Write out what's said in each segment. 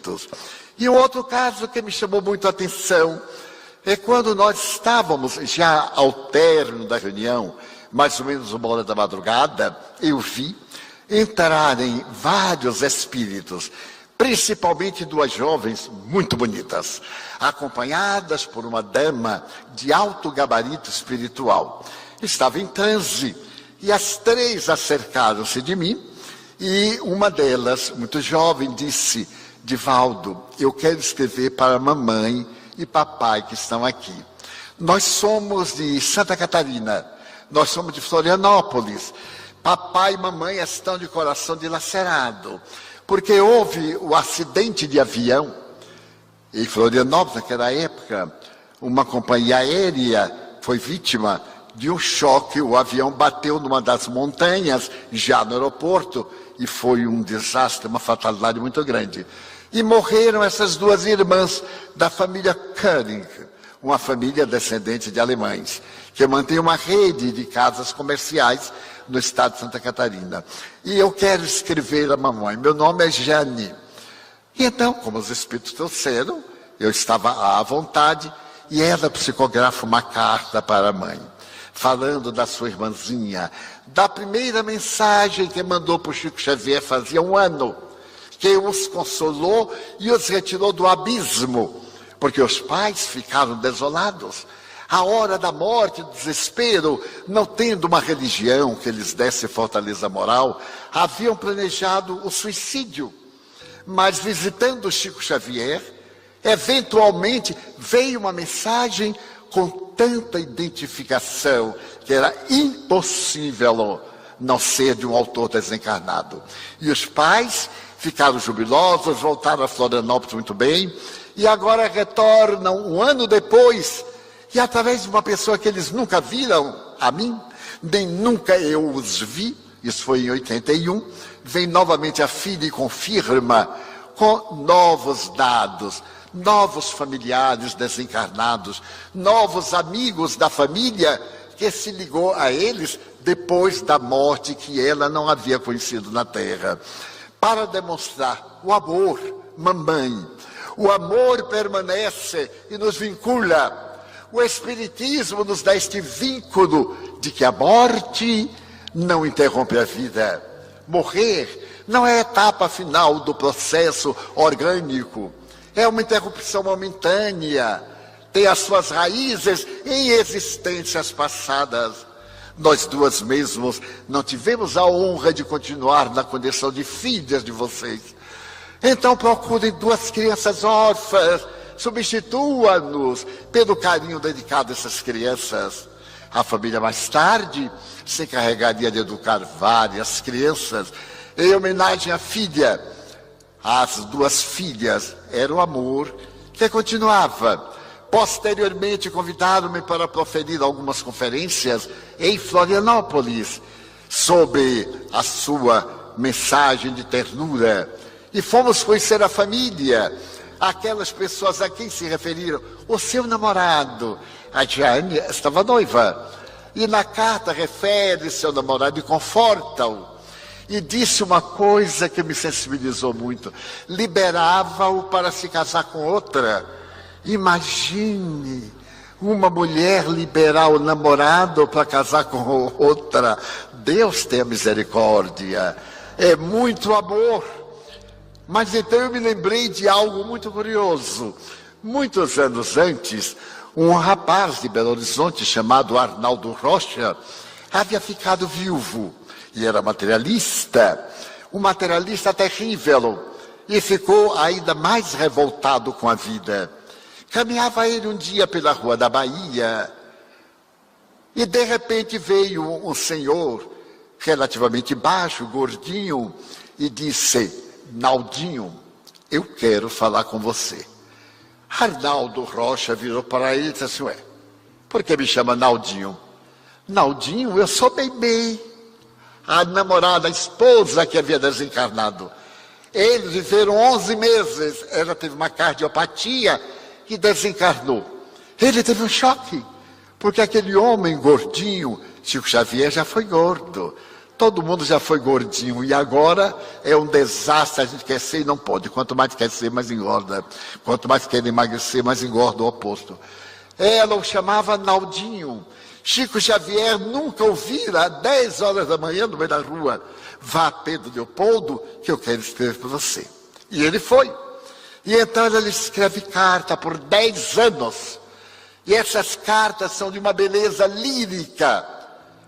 espíritos. E um outro caso que me chamou muito a atenção é quando nós estávamos já ao término da reunião, mais ou menos 1h da madrugada, eu vi entrarem vários espíritos, principalmente 2 jovens muito bonitas, acompanhadas por uma dama de alto gabarito espiritual. Estava em transe e as 3 acercaram-se de mim e uma delas, muito jovem, disse: Divaldo, eu quero escrever para a mamãe e papai que estão aqui. Nós somos de Santa Catarina, nós somos de Florianópolis. Papai e mamãe estão de coração dilacerado, porque houve o acidente de avião em Florianópolis, naquela época. Uma companhia aérea foi vítima de um choque, o avião bateu numa das montanhas, já no aeroporto, e foi um desastre, uma fatalidade muito grande. E morreram essas 2 irmãs da família König, uma família descendente de alemães, que mantém uma rede de casas comerciais no estado de Santa Catarina. E eu quero escrever a mamãe, meu nome é Jane. E então, como os espíritos trouxeram, eu estava à vontade, e ela psicografa uma carta para a mãe, falando da sua irmãzinha, da primeira mensagem que mandou para o Chico Xavier fazia 1 ano, que os consolou e os retirou do abismo, porque os pais ficaram desolados. A hora da morte, do desespero, não tendo uma religião que lhes desse fortaleza moral, haviam planejado o suicídio. Mas visitando o Chico Xavier, eventualmente veio uma mensagem com tanta identificação que era impossível não ser de um autor desencarnado. E os pais ficaram jubilosos, voltaram a Florianópolis muito bem, e agora retornam 1 ano depois, e através de uma pessoa que eles nunca viram, a mim, nem nunca eu os vi, isso foi em 81, vem novamente a filha e confirma com novos dados, novos familiares desencarnados, novos amigos da família que se ligou a eles depois da morte que ela não havia conhecido na Terra, para demonstrar o amor, mamãe. O amor permanece e nos vincula. O Espiritismo nos dá este vínculo de que a morte não interrompe a vida. Morrer não é a etapa final do processo orgânico. É uma interrupção momentânea. Tem as suas raízes em existências passadas. Nós 2 mesmos não tivemos a honra de continuar na condição de filhas de vocês. Então procurem 2 crianças órfãs, substitua-nos pelo carinho dedicado a essas crianças. A família mais tarde se encarregaria de educar várias crianças em homenagem à filha. As 2 filhas era o amor que continuava. Posteriormente convidaram-me para proferir algumas conferências em Florianópolis sobre a sua mensagem de ternura. E fomos conhecer a família, aquelas pessoas a quem se referiram, o seu namorado. A Jane estava noiva. E na carta refere seu namorado e conforta-o. E disse uma coisa que me sensibilizou muito. Liberava-o para se casar com outra. Imagine uma mulher liberar o namorado para casar com outra. Deus tenha misericórdia. É muito amor. Mas então eu me lembrei de algo muito curioso. Muitos anos antes, um rapaz de Belo Horizonte chamado Arnaldo Rocha havia ficado viúvo e era materialista, um materialista terrível, e ficou ainda mais revoltado com a vida. Caminhava ele um dia pela rua da Bahia e de repente veio um senhor relativamente baixo, gordinho, e disse: Naldinho, eu quero falar com você. Arnaldo Rocha virou para ele e disse assim: ué, por que me chama Naldinho? Naldinho, eu sou Bebê, a namorada, a esposa que havia desencarnado. Eles viveram 11 meses, ela teve uma cardiopatia e desencarnou. Ele teve um choque, porque aquele homem gordinho, Chico Xavier já foi gordo, Todo mundo já foi gordinho e agora é um desastre, a gente quer ser e não pode. Quanto mais quer ser, mais engorda. Quanto mais quer emagrecer, mais engorda o oposto. Ela o chamava Naldinho. Chico Xavier nunca ouvira 10 horas da manhã no meio da rua. Vá, Pedro Leopoldo, que eu quero escrever para você. E ele foi. E então ele escreve carta por 10 anos. E essas cartas são de uma beleza lírica.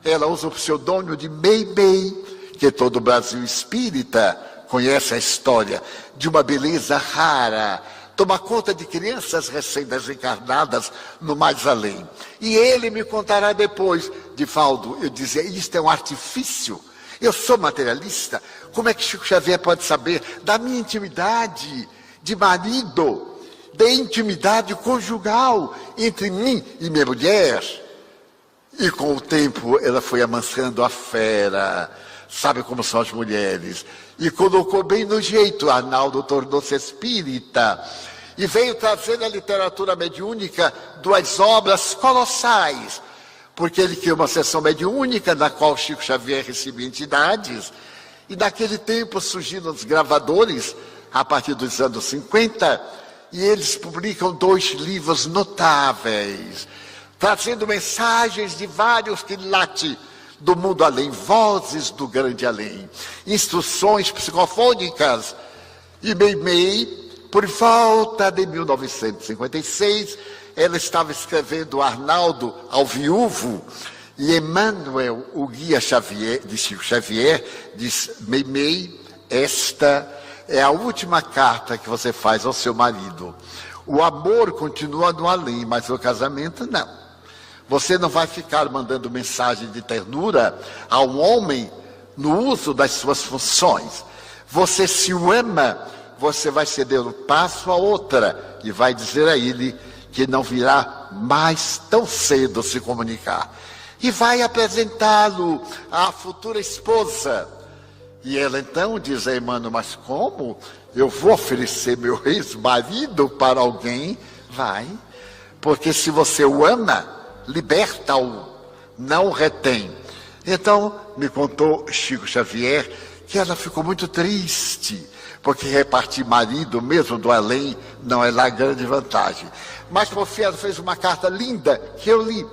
Ela usa o pseudônimo de Meimei, que todo o Brasil espírita conhece a história, de uma beleza rara. Toma conta de crianças recém-desencarnadas no mais além. E ele me contará depois, Divaldo, eu dizia, isto é um artifício. Eu sou materialista. Como é que Chico Xavier pode saber da minha intimidade de marido, da intimidade conjugal entre mim e minha mulher? E com o tempo ela foi amansando a fera, sabe como são as mulheres, e colocou bem no jeito. Arnaldo tornou-se espírita e veio trazer na literatura mediúnica 2 obras colossais, porque ele criou uma sessão mediúnica na qual Chico Xavier recebia entidades, e naquele tempo surgiram os gravadores, a partir dos anos 50, e eles publicam 2 livros notáveis, trazendo mensagens de vários quilates do mundo além, vozes do grande além, instruções psicofônicas. E Meimei, por volta de 1956, ela estava escrevendo Arnaldo ao viúvo, e Emmanuel, o guia Xavier, de Chico Xavier, diz: Meimei, esta é a última carta que você faz ao seu marido. O amor continua no além, mas o casamento não. Você não vai ficar mandando mensagem de ternura a um homem no uso das suas funções. Você se o ama, você vai ceder um passo a outra e vai dizer a ele que não virá mais tão cedo se comunicar. E vai apresentá-lo à futura esposa. E ela então diz a Emmanuel: mas como? Eu vou oferecer meu ex-marido para alguém? Vai, porque se você o ama, liberta-o, não o retém. Então, me contou Chico Xavier que ela ficou muito triste, porque repartir marido, mesmo do além, não é lá grande vantagem. Mas, por fim, ela fez uma carta linda que eu li.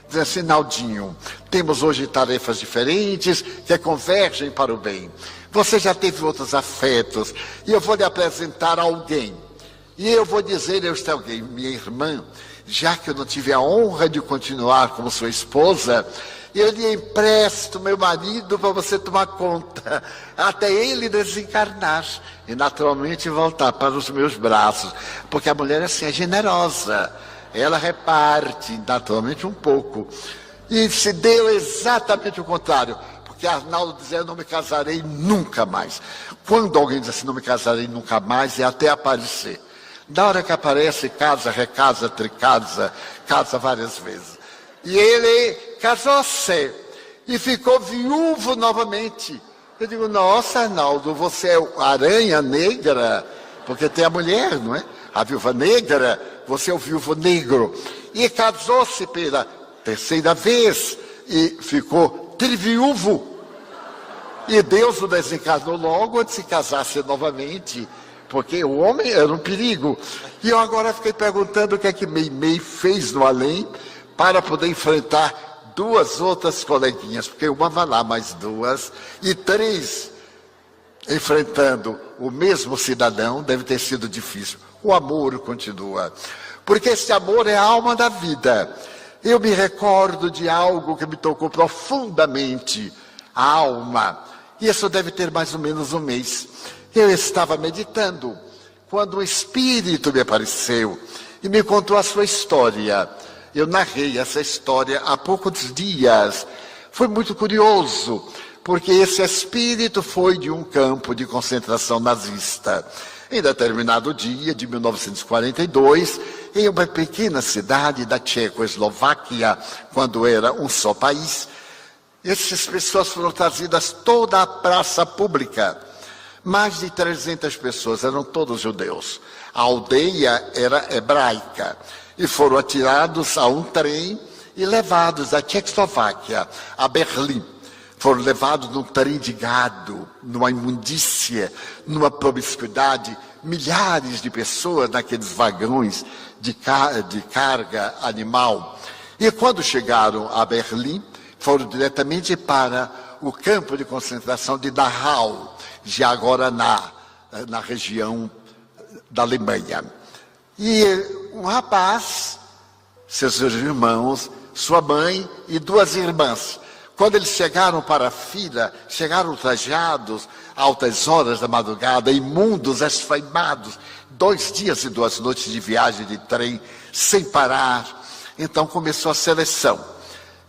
Diz assim: Naldinho, temos hoje tarefas diferentes que convergem para o bem. Você já teve outros afetos e eu vou lhe apresentar alguém. E eu vou dizer a este alguém: minha irmã, já que eu não tive a honra de continuar como sua esposa, eu lhe empresto meu marido para você tomar conta, até ele desencarnar e naturalmente voltar para os meus braços. Porque a mulher assim é generosa, ela reparte naturalmente um pouco. E se deu exatamente o contrário, porque Arnaldo dizia: eu não me casarei nunca mais. Quando alguém diz assim, não me casarei nunca mais, é até aparecer. Na hora que aparece, casa, recasa, tricasa, casa várias vezes. E ele casou-se e ficou viúvo novamente. Eu digo: nossa, Arnaldo, você é o aranha negra, porque tem a mulher, não é? A viúva negra, você é o viúvo negro. E casou-se pela 3ª vez e ficou triviúvo. E Deus o desencarnou logo antes de se casasse novamente, porque o homem era um perigo. E eu agora fiquei perguntando o que é que Meimei fez no além para poder enfrentar 2 outras coleguinhas, porque uma vai lá, mais 2, e 3 enfrentando o mesmo cidadão. Deve ter sido difícil. O amor continua, porque esse amor é a alma da vida. Eu me recordo de algo que me tocou profundamente a alma, e isso deve ter mais ou menos um mês. Eu estava meditando, quando um espírito me apareceu e me contou a sua história. Eu narrei essa história há poucos dias. Foi muito curioso, porque esse espírito foi de um campo de concentração nazista. Em determinado dia de 1942, em uma pequena cidade da Tchecoslováquia, quando era um só país, essas pessoas foram trazidas toda a praça pública. Mais de 300 pessoas, eram todos judeus. A aldeia era hebraica. E foram atirados a um trem e levados da Tchecoslováquia a Berlim. Foram levados num trem de gado, numa imundícia, numa promiscuidade, milhares de pessoas naqueles vagões de carga animal. E quando chegaram a Berlim, foram diretamente para o campo de concentração de Dachau, já agora na região da Alemanha. E um rapaz, seus irmãos, sua mãe e 2 irmãs, quando eles chegaram para a fila, chegaram trajados, altas horas da madrugada, imundos, esfaimados, 2 dias e 2 noites de viagem de trem, sem parar. Então começou a seleção.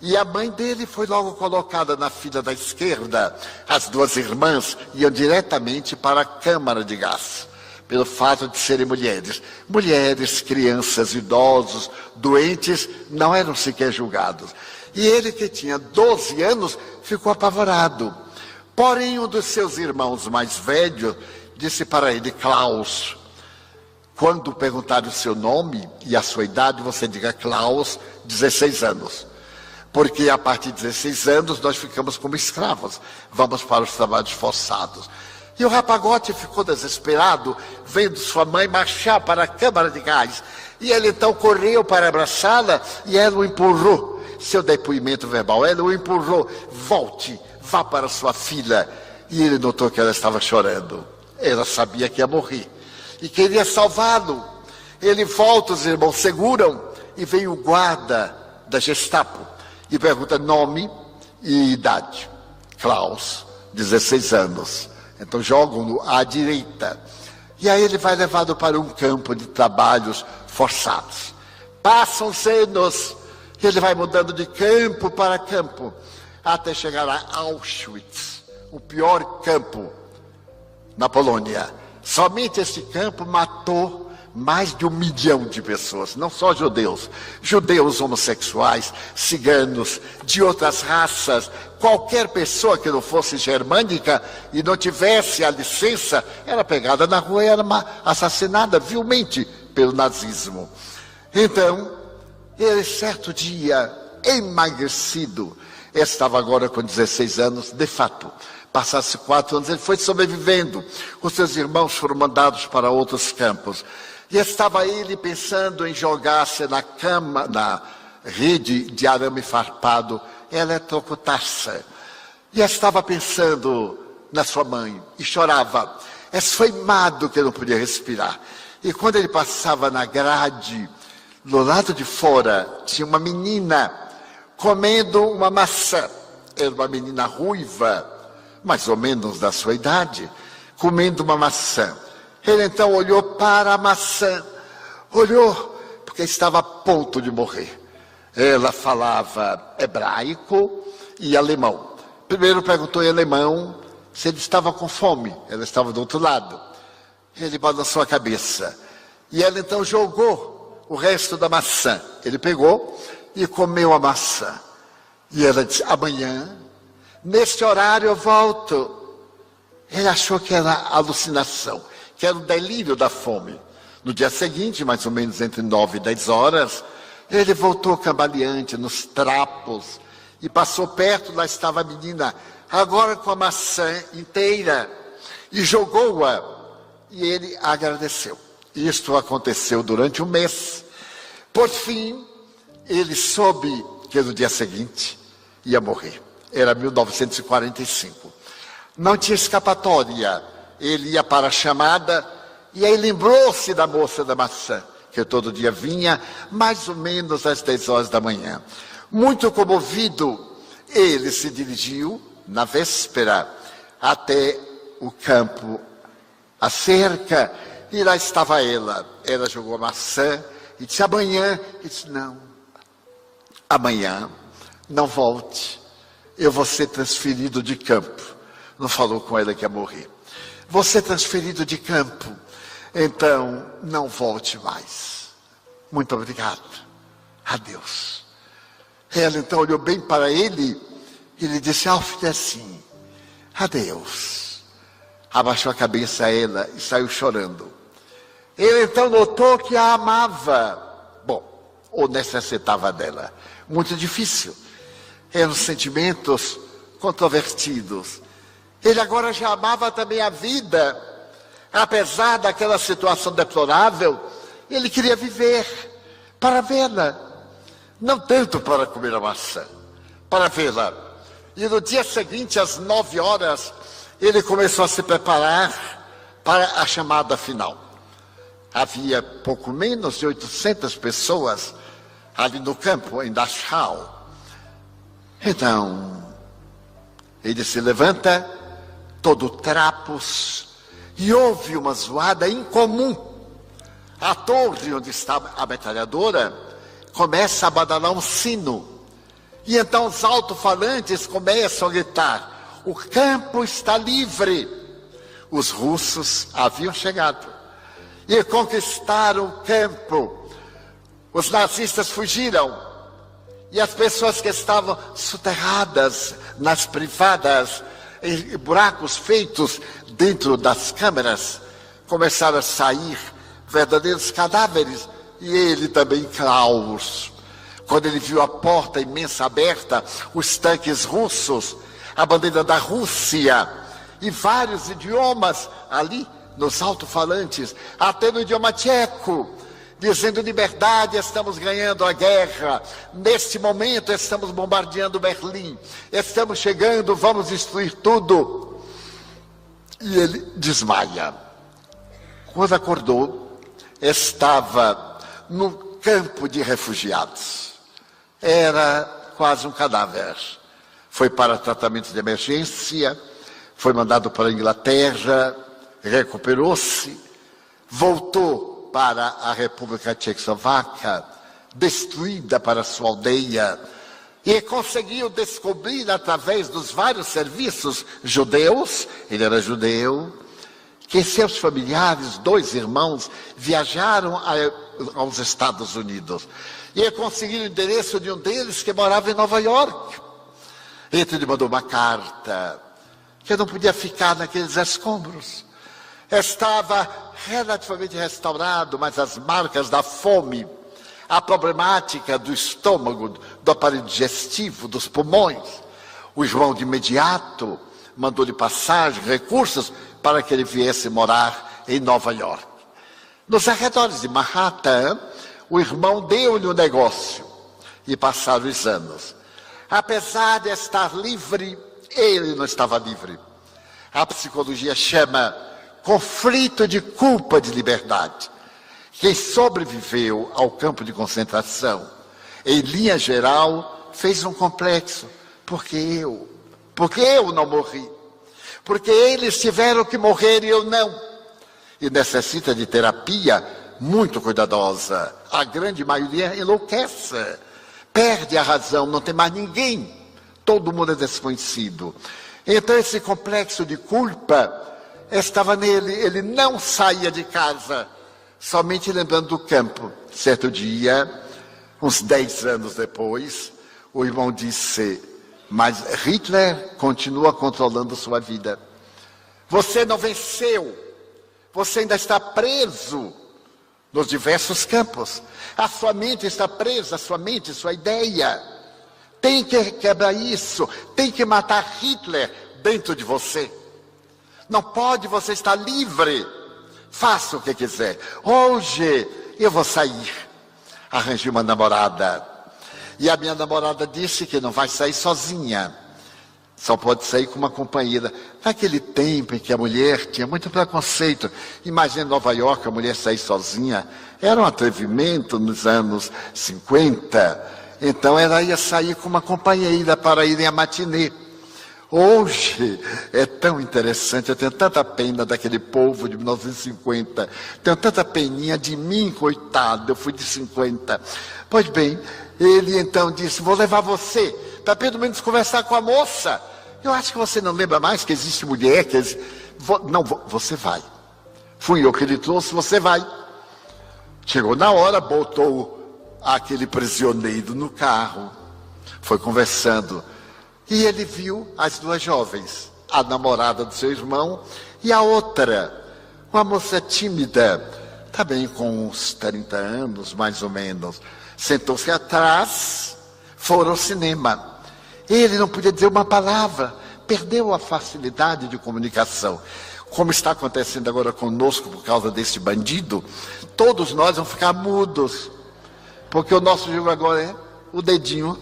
E a mãe dele foi logo colocada na fila da esquerda. As 2 irmãs iam diretamente para a câmara de gás, pelo fato de serem mulheres. Mulheres, crianças, idosos, doentes, não eram sequer julgados. E ele, que tinha 12 anos, ficou apavorado. Porém, um dos seus irmãos mais velhos disse para ele: Klaus, quando perguntarem o seu nome e a sua idade, você diga Klaus, 16 anos. Porque a partir de 16 anos nós ficamos como escravos, vamos para os trabalhos forçados. E o rapagote ficou desesperado, vendo sua mãe marchar para a câmara de gás. E ele então correu para abraçá-la e ela o empurrou. Seu depoimento verbal, ela o empurrou: volte, vá para sua filha. E ele notou que ela estava chorando. Ela sabia que ia morrer e queria salvá-lo. Ele volta, os irmãos seguram e vem o guarda da Gestapo e pergunta nome e idade. Klaus, 16 anos. Então jogam-no à direita. E aí ele vai levado para um campo de trabalhos forçados. Passam-se anos. E ele vai mudando de campo para campo, até chegar a Auschwitz, o pior campo na Polônia. Somente esse campo matou mais de 1 milhão de pessoas, não só judeus, judeus homossexuais, ciganos, de outras raças. Qualquer pessoa que não fosse germânica e não tivesse a licença, era pegada na rua e era assassinada vilmente pelo nazismo. Então, ele, certo dia, emagrecido, estava agora com 16 anos, de fato. Passasse 4 anos, ele foi sobrevivendo. Os seus irmãos foram mandados para outros campos. E estava ele pensando em jogar-se na rede de arame farpado, eletrocutar-se. E estava pensando na sua mãe, e chorava, esfaimado que não podia respirar. E quando ele passava na grade, do lado de fora, tinha uma menina comendo uma maçã. Era uma menina ruiva, mais ou menos da sua idade, comendo uma maçã. Ele então olhou para a maçã, olhou, porque estava a ponto de morrer. Ela falava hebraico e alemão. Primeiro perguntou em alemão se ele estava com fome. Ela estava do outro lado. Ele balançou a cabeça. E ela então jogou o resto da maçã. Ele pegou e comeu a maçã. E ela disse: amanhã, neste horário eu volto. Ele achou que era alucinação, que era o delírio da fome. No dia seguinte, mais ou menos entre 9 e 10 horas, ele voltou cambaleante nos trapos e passou perto, lá estava a menina, agora com a maçã inteira, e jogou-a. E ele agradeceu. Isto aconteceu durante 1 mês. Por fim, ele soube que no dia seguinte ia morrer. Era 1945. Não tinha escapatória. Ele ia para a chamada e aí lembrou-se da moça da maçã, que todo dia vinha, mais ou menos às 10 horas da manhã. Muito comovido, ele se dirigiu, na véspera, até o campo, a cerca, e lá estava ela. Ela jogou a maçã e disse: amanhã. Ele disse: não, amanhã não volte, eu vou ser transferido de campo. Não falou com ela que ia morrer. Vou ser transferido de campo, então não volte mais. Muito obrigado, adeus. Ela então olhou bem para ele e lhe disse: Alfred, assim, adeus. Abaixou a cabeça a ela e saiu chorando. Ele então notou que a amava. Bom, ou necessitava dela. Muito difícil. Eram sentimentos controvertidos. Ele agora já amava também a vida, apesar daquela situação deplorável. Ele queria viver para vê-la, não tanto para comer a maçã, para vê-la. E no dia seguinte, às 9 horas, ele começou a se preparar para a chamada final. Havia pouco menos de 800 pessoas ali no campo, em Dachau. Então, ele se levanta, todo trapos, e houve uma zoada incomum. A torre onde estava a metralhadora começa a badalar um sino. E então os alto-falantes começam a gritar: o campo está livre. Os russos haviam chegado e conquistaram o campo. Os nazistas fugiram. E as pessoas que estavam soterradas nas privadas, em buracos feitos dentro das câmeras, começaram a sair verdadeiros cadáveres. E ele também, Klaus, quando ele viu a porta imensa aberta, os tanques russos, a bandeira da Rússia e vários idiomas ali nos alto-falantes, até no idioma tcheco, dizendo: liberdade, estamos ganhando a guerra, neste momento estamos bombardeando Berlim, estamos chegando, vamos destruir tudo. E ele desmaia. Quando acordou, estava no campo de refugiados. Era quase um cadáver. Foi para tratamento de emergência, foi mandado para a Inglaterra, recuperou-se, voltou para a República Tchecoslováquia, destruída para sua aldeia, e conseguiu descobrir, através dos vários serviços judeus, ele era judeu, que seus familiares, 2 irmãos, viajaram aos Estados Unidos. E conseguiram o endereço de um deles, que morava em Nova York. Então ele mandou uma carta, que não podia ficar naqueles escombros. Estava relativamente restaurado, mas as marcas da fome, a problemática do estômago, do aparelho digestivo, dos pulmões. O irmão de imediato mandou-lhe passagem, recursos, para que ele viesse morar em Nova York. Nos arredores de Manhattan, o irmão deu-lhe um negócio e passaram os anos. Apesar de estar livre, ele não estava livre. A psicologia chama conflito de culpa de liberdade. Quem sobreviveu ao campo de concentração, em linha geral, fez um complexo. Porque eu não morri. Porque eles tiveram que morrer e eu não. E necessita de terapia muito cuidadosa. A grande maioria enlouquece, perde a razão, não tem mais ninguém. Todo mundo é desconhecido. Então esse complexo de culpa estava nele. Ele não saía de casa, somente lembrando do campo. Certo dia, uns 10 anos depois, o irmão disse: mas Hitler continua controlando sua vida. Você não venceu. Você ainda está preso nos diversos campos. A sua mente está presa, a sua mente, sua ideia. Tem que quebrar isso. Tem que matar Hitler dentro de você. Não pode você estar livre. Faça o que quiser. Hoje eu vou sair. Arranjei uma namorada. E a minha namorada disse que não vai sair sozinha. Só pode sair com uma companheira. Naquele tempo em que a mulher tinha muito preconceito. Imagina em Nova York a mulher sair sozinha. Era um atrevimento nos anos 50. Então ela ia sair com uma companheira para irem à matinê. Hoje é tão interessante, eu tenho tanta pena daquele povo de 1950. Tenho tanta peninha de mim, coitado, eu fui de 50. Pois bem, ele então disse: vou levar você para pelo menos conversar com a moça. Eu acho que você não lembra mais que existe mulher, não, você vai. Fui eu que ele trouxe, você vai. Chegou na hora, botou aquele prisioneiro no carro, foi conversando. E ele viu as 2 jovens, a namorada do seu irmão e a outra, uma moça tímida, também com uns 30 anos, mais ou menos. Sentou-se atrás, foram ao cinema. Ele não podia dizer uma palavra, perdeu a facilidade de comunicação. Como está acontecendo agora conosco por causa desse bandido, todos nós vamos ficar mudos, porque o nosso jogo agora é o dedinho,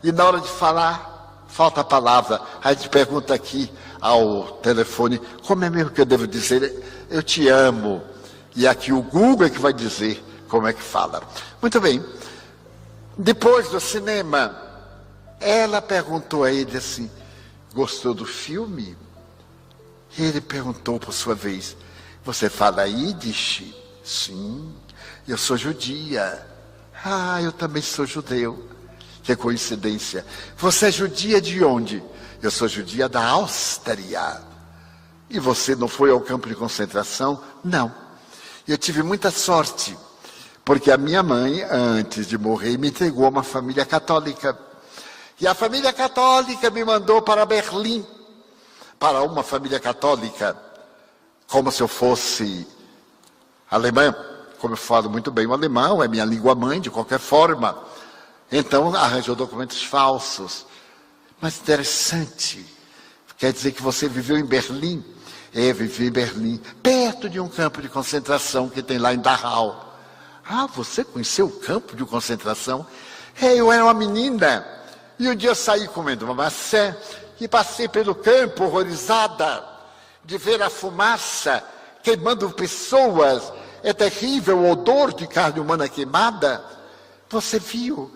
e na hora de falar, falta a palavra. A gente pergunta aqui ao telefone, como é mesmo que eu devo dizer? Eu te amo. E aqui o Google é que vai dizer como é que fala. Muito bem. Depois do cinema, ela perguntou a ele assim, gostou do filme? Ele perguntou por sua vez, você fala Yiddish? Sim, eu sou judia. Ah, eu também sou judeu. Que coincidência. Você é judia de onde? Eu sou judia da Áustria. E você não foi ao campo de concentração? Não. Eu tive muita sorte, porque a minha mãe, antes de morrer, me entregou a uma família católica. E a família católica me mandou para Berlim, para uma família católica, como se eu fosse alemã, como eu falo muito bem o alemão, é minha língua mãe, de qualquer forma. Então, arranjou documentos falsos. Mas interessante, quer dizer que você viveu em Berlim? Vivi em Berlim, perto de um campo de concentração que tem lá em Dachau. Ah, você conheceu o campo de concentração? Eu era uma menina, e um dia eu saí comendo uma maçã, e passei pelo campo horrorizada de ver a fumaça queimando pessoas. É terrível o odor de carne humana queimada. Você viu?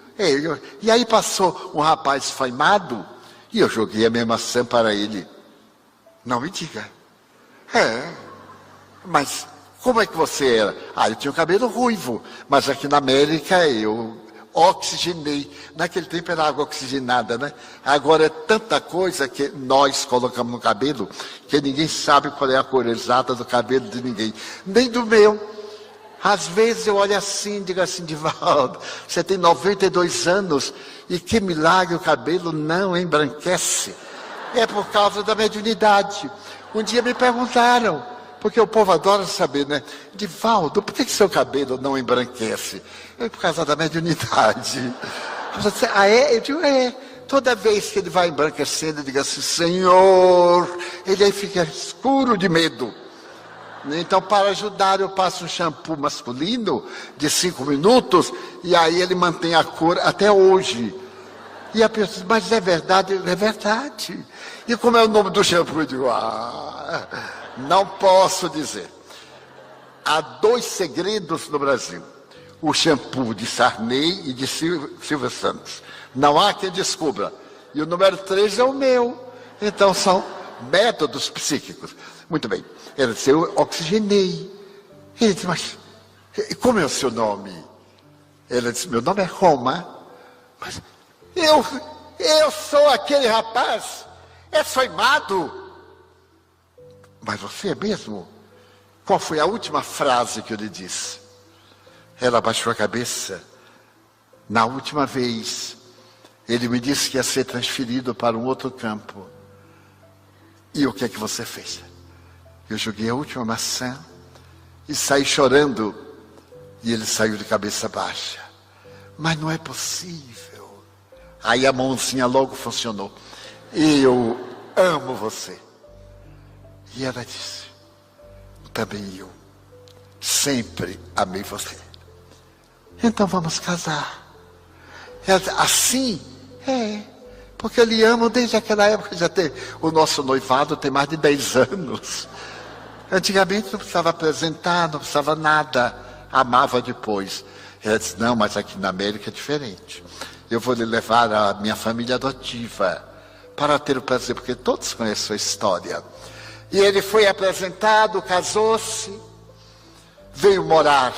E aí passou um rapaz esfaimado e eu joguei a minha maçã para ele. Não me diga. Mas como é que você era? Eu tinha o cabelo ruivo, mas aqui na América eu oxigenei. Naquele tempo era água oxigenada, né? Agora é tanta coisa que nós colocamos no cabelo que ninguém sabe qual é a cor exata do cabelo de ninguém, nem do meu. Às vezes eu olho assim, digo assim, Divaldo, você tem 92 anos e que milagre o cabelo não embranquece. É por causa da mediunidade. Um dia me perguntaram, porque o povo adora saber, né? Divaldo, por que seu cabelo não embranquece? É por causa da mediunidade. Você, Eu digo, Toda vez que ele vai embranquecendo, eu digo assim, Senhor, ele aí fica escuro de medo. Então, para ajudar, eu passo um shampoo masculino de 5 minutos e aí ele mantém a cor até hoje. E a pessoa diz, mas é verdade? É verdade. E como é o nome do shampoo? Eu digo, não posso dizer. Há 2 segredos no Brasil. O shampoo de Sarney e de Silvio Santos. Não há quem descubra. E o número 3 é o meu. Então, são métodos psíquicos. Muito bem. Ele disse, eu oxigenei. Ele disse, mas como é o seu nome? Ele disse, meu nome é Roma. Mas eu sou aquele rapaz, esfaimado. Mas você é mesmo? Qual foi a última frase que eu lhe disse? Ela abaixou a cabeça. Na última vez, ele me disse que ia ser transferido para um outro campo. E o que é que você fez? Eu joguei a última maçã e saí chorando. E ele saiu de cabeça baixa. Mas não é possível. Aí a mãozinha logo funcionou. Eu amo você. E ela disse, também eu sempre amei você. Então vamos casar. Ela disse, assim? Porque eu lhe amo desde aquela época. Já tem, o nosso noivado tem mais de 10 anos. Antigamente não precisava apresentar, não precisava nada. Amava depois. Ela disse, não, mas aqui na América é diferente. Eu vou lhe levar a minha família adotiva para ter o prazer, porque todos conhecem a história. E ele foi apresentado, casou-se, veio morar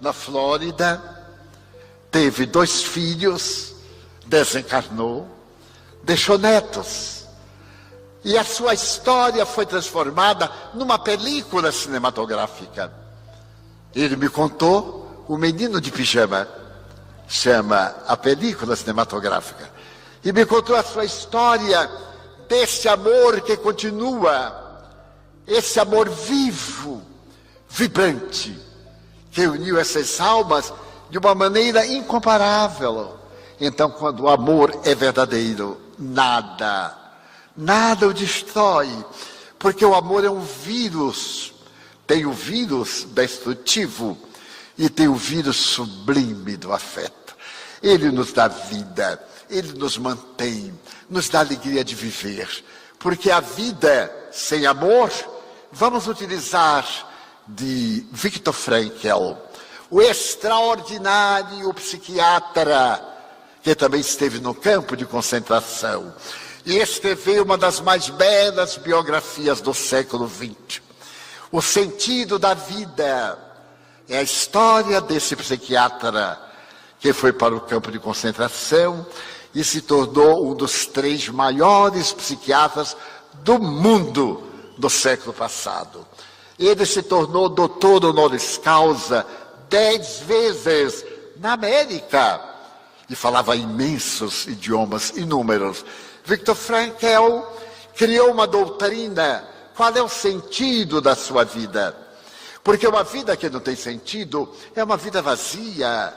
na Flórida, teve 2 filhos, desencarnou, deixou netos. E a sua história foi transformada numa película cinematográfica. Ele me contou, O Menino de Pijama, chama a película cinematográfica. E me contou a sua história desse amor que continua, esse amor vivo, vibrante, que uniu essas almas de uma maneira incomparável. Então, quando o amor é verdadeiro, nada o destrói, porque o amor é um vírus. Tem o vírus destrutivo e tem o vírus sublime do afeto. Ele nos dá vida, ele nos mantém, nos dá alegria de viver. Porque a vida sem amor, vamos utilizar de Viktor Frankl, o extraordinário psiquiatra que também esteve no campo de concentração e escreveu uma das mais belas biografias do século XX. O sentido da vida é a história desse psiquiatra que foi para o campo de concentração e se tornou um dos 3 maiores psiquiatras do mundo do século passado. Ele se tornou doutor honoris causa 10 vezes na América e falava imensos idiomas, inúmeros. Viktor Frankl criou uma doutrina. Qual é o sentido da sua vida? Porque uma vida que não tem sentido é uma vida vazia,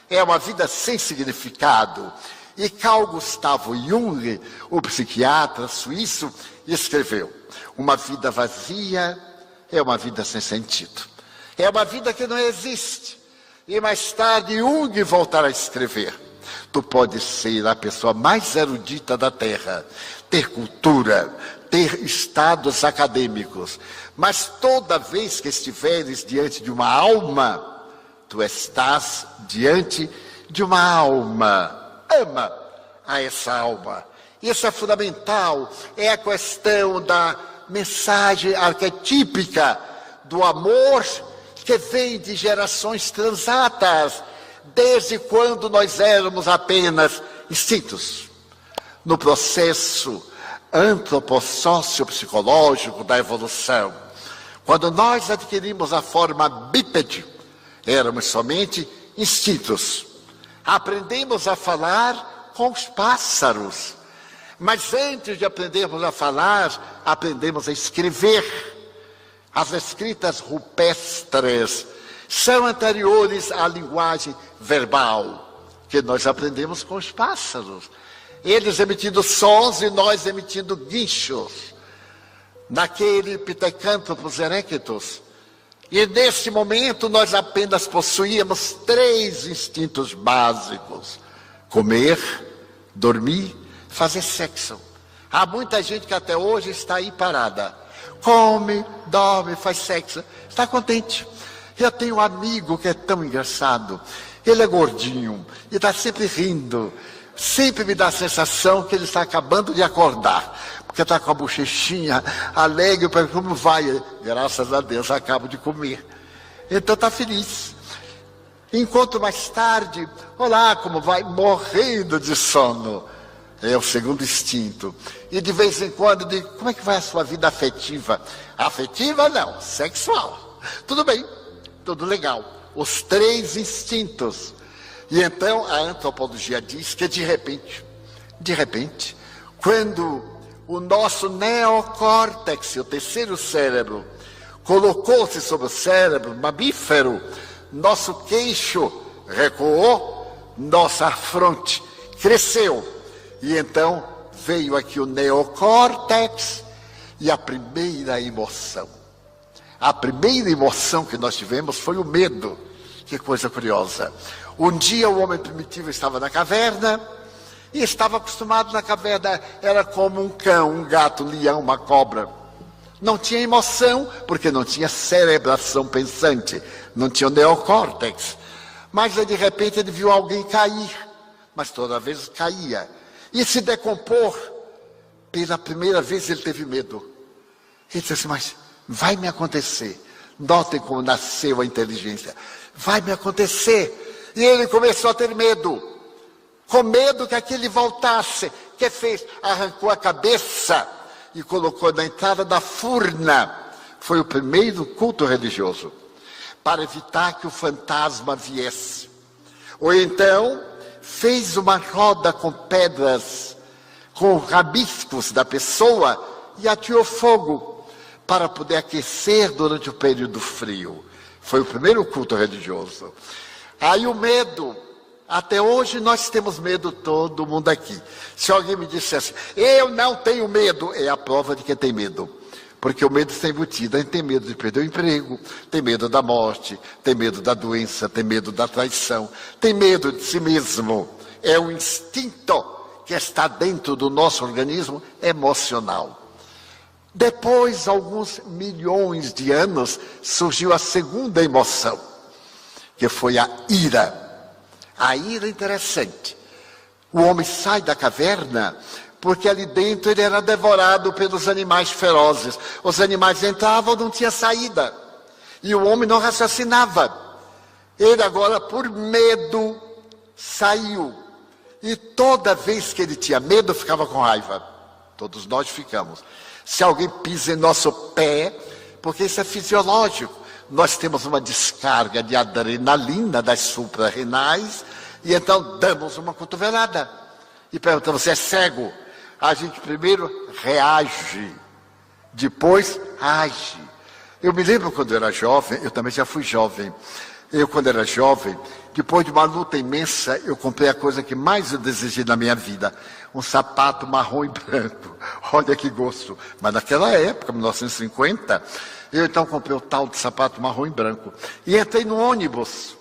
é uma vida sem significado. E Carl Gustav Jung, o psiquiatra suíço, escreveu: uma vida vazia é uma vida sem sentido. É uma vida que não existe. E mais tarde Jung voltará a escrever: tu podes ser a pessoa mais erudita da Terra, ter cultura, ter estados acadêmicos, mas toda vez que estiveres diante de uma alma, tu estás diante de uma alma. Ama a essa alma. Isso é fundamental, é a questão da mensagem arquetípica do amor que vem de gerações transatas, desde quando nós éramos apenas instintos. No processo antropossócio-psicológico da evolução, quando nós adquirimos a forma bípede, éramos somente instintos. Aprendemos a falar com os pássaros, mas antes de aprendermos a falar, aprendemos a escrever. As escritas rupestres são anteriores à linguagem verbal, que nós aprendemos com os pássaros. Eles emitindo sons e nós emitindo guinchos, naquele Pithecanthropus erectus. E nesse momento nós apenas possuíamos 3 instintos básicos: comer, dormir, fazer sexo. Há muita gente que até hoje está aí parada. Come, dorme, faz sexo, está contente. Eu tenho um amigo que é tão engraçado. Ele é gordinho e está sempre rindo. Sempre me dá a sensação que ele está acabando de acordar, porque está com a bochechinha alegre, para como vai? Graças a Deus, acabo de comer. Então está feliz. Encontro mais tarde, olá, como vai? Morrendo de sono. É o segundo instinto. E de vez em quando eu digo: como é que vai a sua vida afetiva? Afetiva não, sexual. Tudo bem, tudo legal. Os 3 instintos. E então a antropologia diz que de repente, quando o nosso neocórtex, o terceiro cérebro, colocou-se sobre o cérebro mamífero, nosso queixo recuou, nossa fronte cresceu. E então veio aqui o neocórtex e a primeira emoção. A primeira emoção que nós tivemos foi o medo. Que coisa curiosa. Um dia o homem primitivo estava na caverna e estava acostumado na caverna. Era como um cão, um gato, um leão, uma cobra. Não tinha emoção, porque não tinha cerebração pensante. Não tinha o neocórtex. Mas de repente ele viu alguém cair. Mas toda vez caía. E se decompor. Pela primeira vez ele teve medo. Ele disse assim: mas vai me acontecer. Notem como nasceu a inteligência. Vai me acontecer. E ele começou a ter medo. Com medo que aquele voltasse. O que fez? Arrancou a cabeça e colocou na entrada da furna. Foi o primeiro culto religioso, para evitar que o fantasma viesse. Ou então fez uma roda com pedras, com rabiscos da pessoa, e ateou fogo para poder aquecer durante o período frio. Foi o primeiro culto religioso. Aí o medo Até hoje nós temos medo, todo mundo aqui. Se alguém me dissesse, eu não tenho medo, é a prova de que tem medo. Porque o medo está embutido. A gente tem medo de perder o emprego, tem medo da morte, tem medo da doença, tem medo da traição, tem medo de si mesmo. É um instinto que está dentro do nosso organismo emocional. Depois, alguns milhões de anos, surgiu a segunda emoção, que foi a ira. A ira é interessante. O homem sai da caverna porque ali dentro ele era devorado pelos animais ferozes. Os animais entravam, não tinha saída. E o homem não raciocinava. Ele agora, por medo, saiu. E toda vez que ele tinha medo, ficava com raiva. Todos nós ficamos. Se alguém pisa em nosso pé, porque isso é fisiológico, nós temos uma descarga de adrenalina das suprarrenais, e então damos uma cotovelada. E perguntamos, você é cego? A gente primeiro reage, depois age. Eu me lembro quando eu era jovem, eu também já fui jovem. Quando era jovem, depois de uma luta imensa, eu comprei a coisa que mais eu desejei na minha vida. Um sapato marrom e branco. Olha que gosto. Mas naquela época, 1950, eu então comprei o tal de sapato marrom e branco. E entrei no ônibus.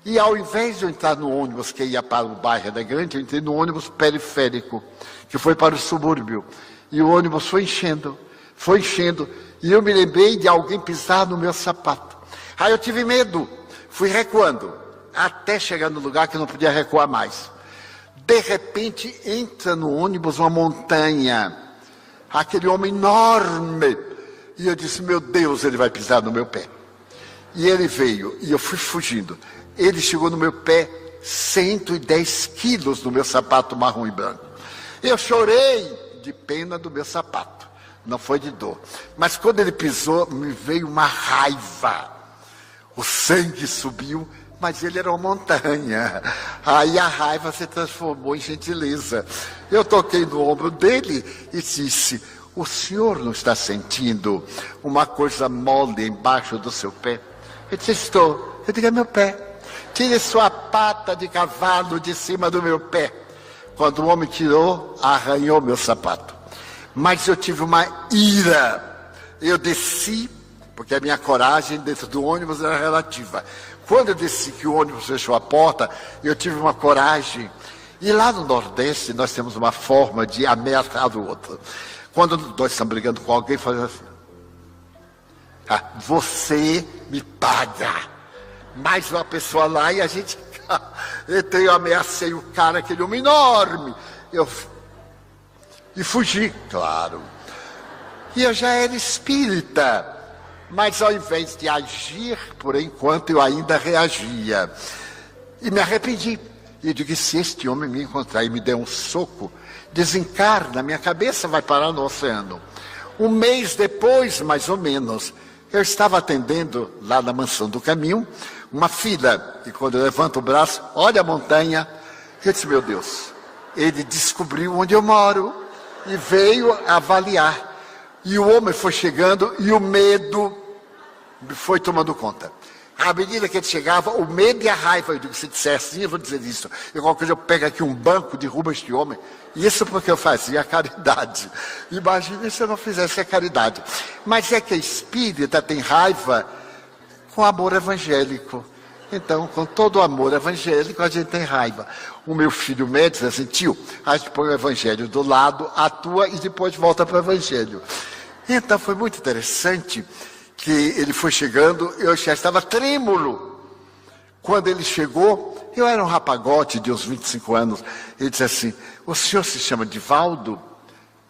E ao invés de eu entrar no ônibus que ia para o bairro Elegante, eu entrei no ônibus periférico, que foi para o subúrbio. E o ônibus foi enchendo. E eu me lembrei de alguém pisar no meu sapato. Aí eu tive medo. Fui recuando, até chegar no lugar que eu não podia recuar mais. De repente, entra no ônibus uma montanha. Aquele homem enorme. E eu disse, meu Deus, ele vai pisar no meu pé. E ele veio, e eu fui fugindo. Ele chegou no meu pé, 110 quilos no meu sapato marrom e branco. Eu chorei de pena do meu sapato. Não foi de dor. Mas quando ele pisou, me veio uma raiva. O sangue subiu, mas ele era uma montanha. Aí a raiva se transformou em gentileza. Eu toquei no ombro dele e disse, o senhor não está sentindo uma coisa mole embaixo do seu pé? Ele disse, estou. Eu digo, é meu pé. Tire sua pata de cavalo de cima do meu pé. Quando o homem tirou, arranhou meu sapato. Mas eu tive uma ira. Eu desci, porque a minha coragem dentro do ônibus era relativa. Quando eu desci que o ônibus fechou a porta, eu tive uma coragem. E lá no Nordeste nós temos uma forma de ameaçar o outro. Quando nós estamos brigando com alguém, fazemos assim. Você me paga. Mais uma pessoa lá e a gente... Então eu ameacei o cara, aquele homem enorme. E fugi, claro. E eu já era espírita. Mas ao invés de agir, por enquanto eu ainda reagia. E me arrependi. E digo, se este homem me encontrar e me der um soco, desencarna, minha cabeça vai parar no oceano. Um mês depois, mais ou menos, eu estava atendendo lá na Mansão do Caminho, uma filha. E quando eu levanto o braço, olha a montanha. Eu disse, meu Deus, ele descobriu onde eu moro e veio avaliar. E o homem foi chegando e o medo foi tomando conta. À medida que ele chegava, o medo e a raiva, eu digo, se disser assim, eu vou dizer isso. E qualquer coisa eu pego aqui um banco, derrubo este homem. Isso porque eu fazia a caridade. Imagine se eu não fizesse a caridade. Mas é que a espírita tem raiva com amor evangélico. Então, com todo o amor evangélico, a gente tem raiva. O meu filho médico diz assim, tio, a gente põe o evangelho do lado, atua e depois volta para o evangelho. Então, foi muito interessante que ele foi chegando, eu já estava trêmulo. Quando ele chegou, eu era um rapagote de uns 25 anos. Ele disse assim, o senhor se chama Divaldo?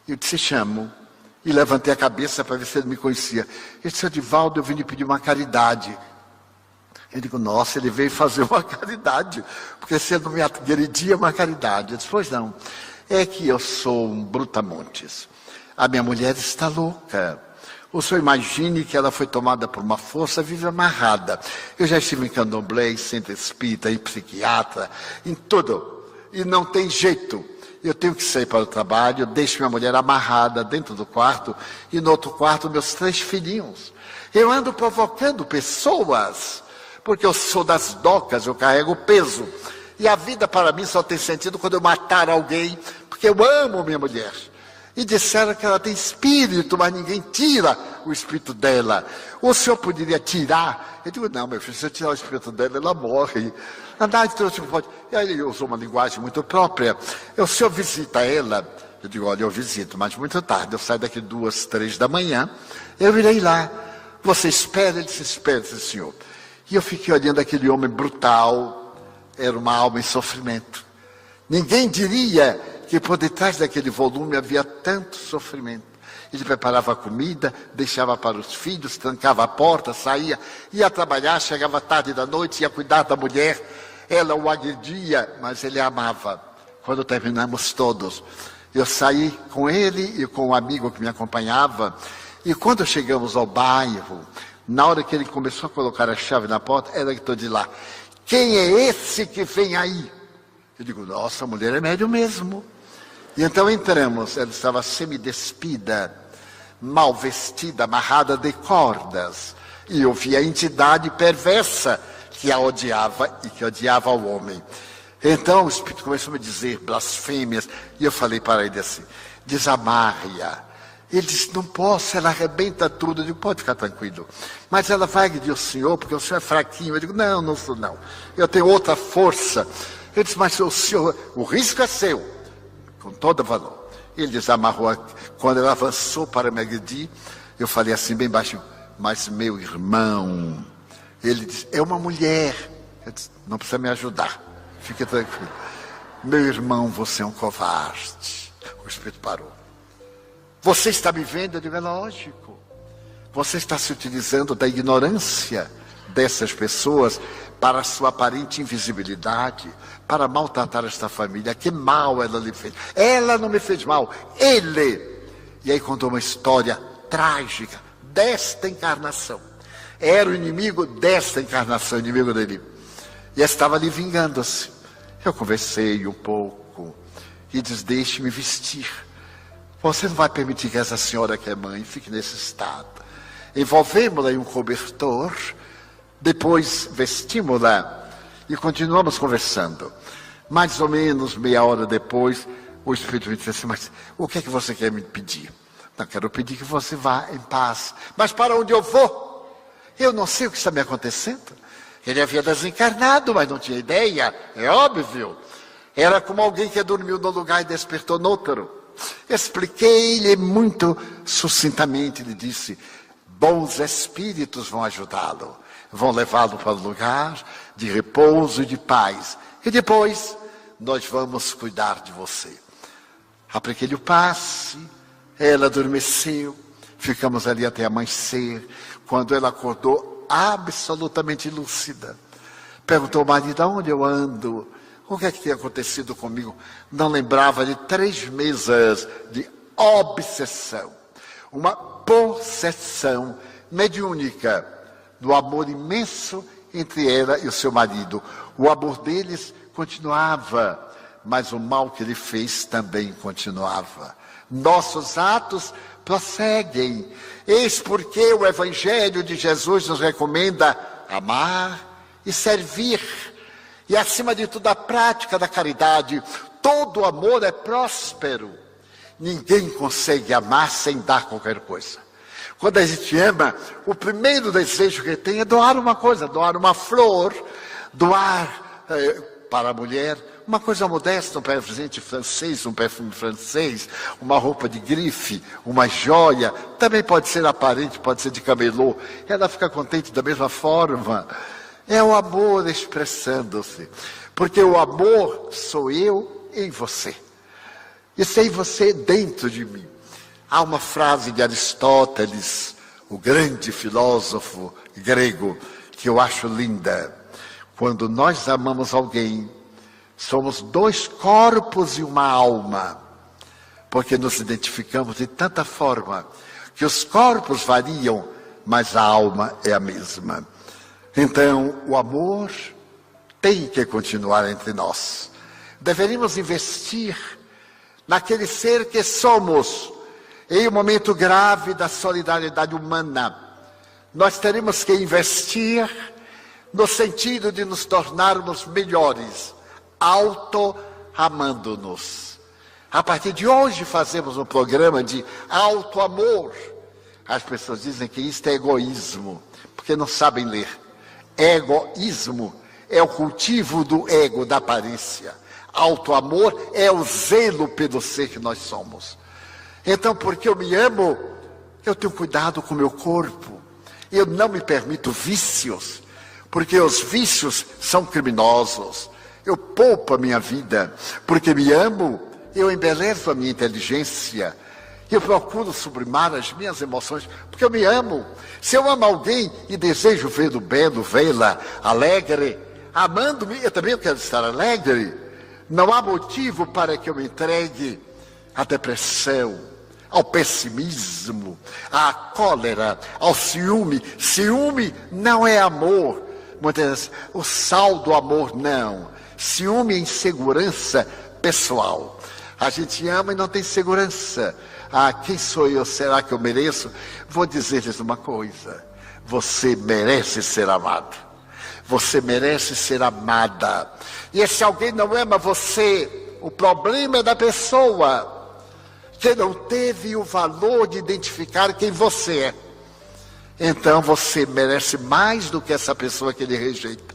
Eu disse, chamo. E levantei a cabeça para ver se ele me conhecia. Ele disse, Divaldo, eu vim lhe pedir uma caridade. Eu digo, nossa, ele veio fazer uma caridade, porque se ele não me agredia, uma caridade. Eu disse, pois não, é que eu sou um brutamontes. A minha mulher está louca. O senhor imagine que ela foi tomada por uma força, vive amarrada. Eu já estive em candomblé, em centro espírita, em psiquiatra, em tudo. E não tem jeito. Eu tenho que sair para o trabalho, eu deixo minha mulher amarrada dentro do quarto, e no outro quarto meus 3 filhinhos. Eu ando provocando pessoas, porque eu sou das docas, eu carrego peso. E a vida para mim só tem sentido quando eu matar alguém, porque eu amo minha mulher. E disseram que ela tem espírito, mas ninguém tira o espírito dela. O senhor poderia tirar? Eu digo, não, meu filho, se eu tirar o espírito dela, ela morre. Andar de trouxe pode. E aí ele usou uma linguagem muito própria. O senhor visita ela? Eu digo, olha, eu visito, mas muito tarde. Eu saio daqui 2, 3 da manhã. Eu irei lá. Você espera? Ele disse, espera, senhor. E eu fiquei olhando aquele homem brutal. Era uma alma em sofrimento. Ninguém diria que por detrás daquele volume havia tanto sofrimento. Ele preparava a comida, deixava para os filhos, trancava a porta, saía, ia trabalhar, chegava tarde da noite, ia cuidar da mulher. Ela o agredia, mas ele a amava. Quando terminamos todos, eu saí com ele e com um amigo que me acompanhava. E quando chegamos ao bairro, na hora que ele começou a colocar a chave na porta, ela gritou de lá, quem é esse que vem aí? Eu digo, nossa, a mulher é médium mesmo. E então entramos, ela estava semidespida, mal vestida, amarrada de cordas. E eu vi a entidade perversa que a odiava e que odiava o homem. Então o Espírito começou a me dizer blasfêmias. E eu falei para ele assim, desamarre-a. Ele disse, não posso, ela arrebenta tudo. Eu digo, pode ficar tranquilo. Mas ela vai agredir o senhor, porque o senhor é fraquinho. Eu digo, não, não sou não. Eu tenho outra força. Ele disse, mas o senhor, o risco é seu. Com todo valor. Ele desamarrou. Quando ela avançou para me agredir, eu falei assim, bem baixinho, mas meu irmão, ele disse, é uma mulher. Eu disse, não precisa me ajudar, fique tranquilo. Meu irmão, você é um covarde. O Espírito parou. Você está me vendo? Eu digo, é lógico. Você está se utilizando da ignorância dessas pessoas para a sua aparente invisibilidade, para maltratar esta família. Que mal ela lhe fez. Ela não me fez mal, ele. E aí contou uma história trágica desta encarnação. Era o inimigo desta encarnação, o inimigo dele. E estava ali vingando-se. Eu conversei um pouco e disse, deixe-me vestir. Você não vai permitir que essa senhora que é mãe fique nesse estado. Envolvemos-la em um cobertor, depois vestimos-la e continuamos conversando. Mais ou menos meia hora depois, o Espírito me disse assim, mas o que é que você quer me pedir? Não, quero pedir que você vá em paz. Mas para onde eu vou? Eu não sei o que está me acontecendo. Ele havia desencarnado, mas não tinha ideia, é óbvio. Era como alguém que dormiu num lugar e despertou no outro. Expliquei-lhe muito sucintamente, ele disse, bons espíritos vão ajudá-lo, vão levá-lo para um lugar de repouso e de paz. E depois, nós vamos cuidar de você. Apliquei-lhe o passe, ela adormeceu, ficamos ali até amanhecer. Quando ela acordou, absolutamente lúcida, perguntou ao marido, aonde eu ando? O que é que tem acontecido comigo? Não lembrava de 3 meses de obsessão, uma possessão mediúnica, do amor imenso entre ela e o seu marido. O amor deles continuava, mas o mal que ele fez também continuava. Nossos atos prosseguem. Eis porque o Evangelho de Jesus nos recomenda amar e servir. E acima de tudo a prática da caridade. Todo amor é próspero. Ninguém consegue amar sem dar qualquer coisa. Quando a gente ama, o primeiro desejo que tem é doar uma coisa, doar uma flor, doar para a mulher uma coisa modesta, um presente francês, um perfume francês, uma roupa de grife, uma joia, também pode ser aparente, pode ser de camelô. Ela fica contente da mesma forma. É o amor expressando-se, porque o amor sou eu em você, e sem você dentro de mim. Há uma frase de Aristóteles, o grande filósofo grego, que eu acho linda. Quando nós amamos alguém, somos 2 corpos e uma alma, porque nos identificamos de tanta forma que os corpos variam, mas a alma é a mesma. Então, o amor tem que continuar entre nós. Deveríamos investir naquele ser que somos. Em um momento grave da solidariedade humana, nós teremos que investir no sentido de nos tornarmos melhores, auto-amando-nos. A partir de hoje fazemos um programa de auto-amor. As pessoas dizem que isto é egoísmo, porque não sabem ler. Egoísmo é o cultivo do ego, da aparência. Auto-amor é o zelo pelo ser que nós somos. Então, porque eu me amo, eu tenho cuidado com o meu corpo. Eu não me permito vícios, porque os vícios são criminosos. Eu poupo a minha vida, porque me amo, eu embelezo a minha inteligência. Eu procuro sublimar as minhas emoções, porque eu me amo. Se eu amo alguém e desejo vê-lo belo, vê-la alegre, amando-me, eu também quero estar alegre. Não há motivo para que eu me entregue à depressão, ao pessimismo, à cólera, ao ciúme. Ciúme não é amor. Muitas vezes, o sal do amor, não. Ciúme é insegurança pessoal. A gente ama e não tem segurança. Ah, quem sou eu? Será que eu mereço? Vou dizer-lhes uma coisa. Você merece ser amado. Você merece ser amada. E se alguém não ama você, o problema é da pessoa que não teve o valor de identificar quem você é. Então você merece mais do que essa pessoa que ele rejeita.